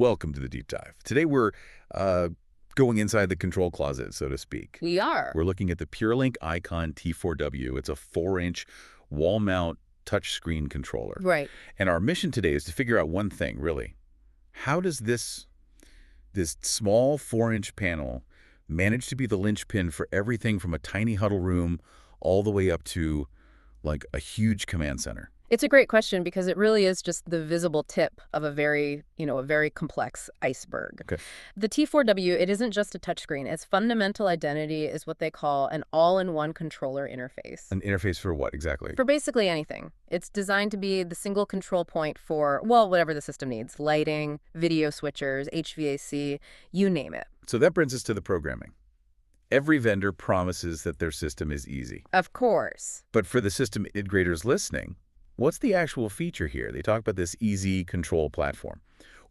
Welcome to the deep dive. Today we're going inside the control closet, so to speak. We are. We're looking at the PureLink ICON-T4W. It's a 4-inch wall mount touchscreen controller. Right. And our mission today is to figure out one thing, really. How does this small 4-inch panel manage to be the linchpin for everything from a tiny huddle room all the way up to like a huge command center? It's a great question because it really is just the visible tip of a very complex iceberg. Okay. The T4W, it isn't just a touchscreen. Its fundamental identity is what they call an all-in-one controller interface. An interface for what exactly? For basically anything. It's designed to be the single control point for, well, whatever the system needs. Lighting, video switchers, HVAC, you name it. So that brings us to the programming. Every vendor promises that their system is easy. Of course. But for the system integrators listening, what's the actual feature here? They talk about this easy control platform.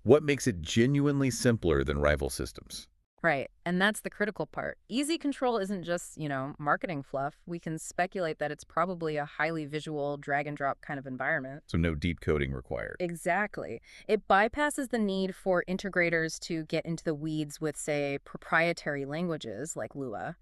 What makes it genuinely simpler than rival systems? Right. And that's the critical part. Easy control isn't just, marketing fluff. We can speculate that it's probably a highly visual drag and drop kind of environment. So no deep coding required. Exactly. It bypasses the need for integrators to get into the weeds with, say, proprietary languages like Lua.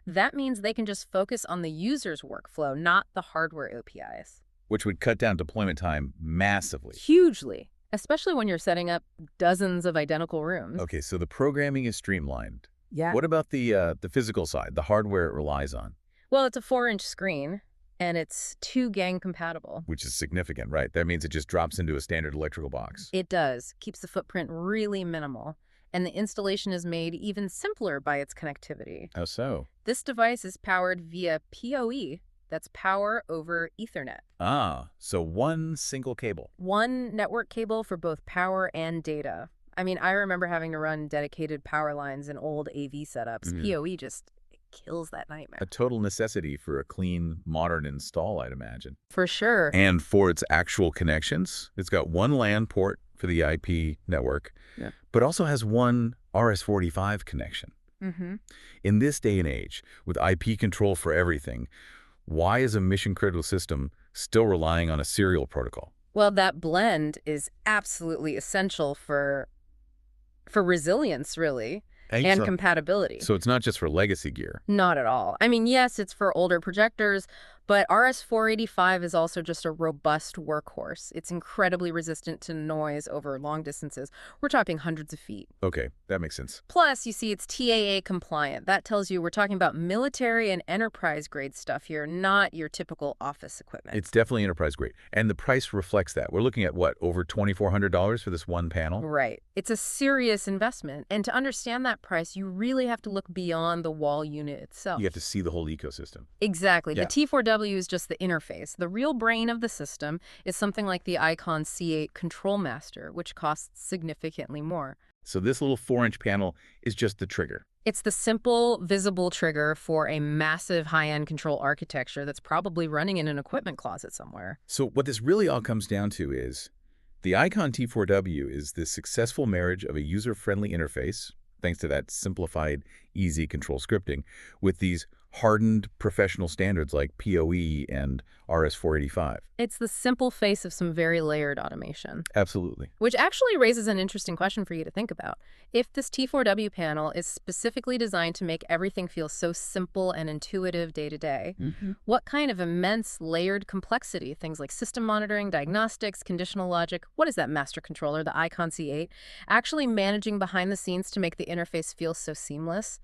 That means they can just focus on the user's workflow, not the hardware APIs. Which would cut down deployment time massively. Hugely. Especially when you're setting up dozens of identical rooms. Okay, so the programming is streamlined. Yeah. What about the physical side, the hardware it relies on? Well, it's a 4-inch screen, and it's 2-gang compatible. Which is significant, right? That means it just drops into a standard electrical box. It does. Keeps the footprint really minimal. And the installation is made even simpler by its connectivity. How so? This device is powered via PoE. That's power over Ethernet. Ah, so one single cable. One network cable for both power and data. I mean, I remember having to run dedicated power lines in old AV setups. PoE just kills that nightmare. A total necessity for a clean, modern install, I'd imagine. For sure. And for its actual connections, it's got one LAN port for the IP network, but also has one RS-485 connection. In this day and age, with IP control for everything, why is a mission-critical system still relying on a serial protocol? Well, that blend is absolutely essential for resilience, really, and compatibility. So it's not just for legacy gear. Not at all. I mean, yes, it's for older projectors, but RS-485 is also just a robust workhorse. It's incredibly resistant to noise over long distances. We're talking hundreds of feet. Okay, that makes sense. Plus, you see, it's TAA compliant. That tells you we're talking about military and enterprise-grade stuff here, not your typical office equipment. It's definitely enterprise grade. And the price reflects that. We're looking at, what, over $2,400 for this one panel? Right. It's a serious investment. And to understand that price, you really have to look beyond the wall unit itself. You have to see the whole ecosystem. Exactly. Yeah. The T4W is just the interface. The real brain of the system is something like the ICON C8 Control Master, which costs significantly more. So this little 4-inch panel is just the trigger. It's the simple, visible trigger for a massive high-end control architecture that's probably running in an equipment closet somewhere. So what this really all comes down to is the ICON T4W is the successful marriage of a user-friendly interface, thanks to that simplified, easy control scripting, with these hardened professional standards like PoE and RS-485. It's the simple face of some very layered automation. Absolutely. Which actually raises an interesting question for you to think about. If this T4W panel is specifically designed to make everything feel so simple and intuitive day to day, what kind of immense layered complexity, things like system monitoring, diagnostics, conditional logic, what is that master controller, the ICON C8, actually managing behind the scenes to make the interface feel so seamless?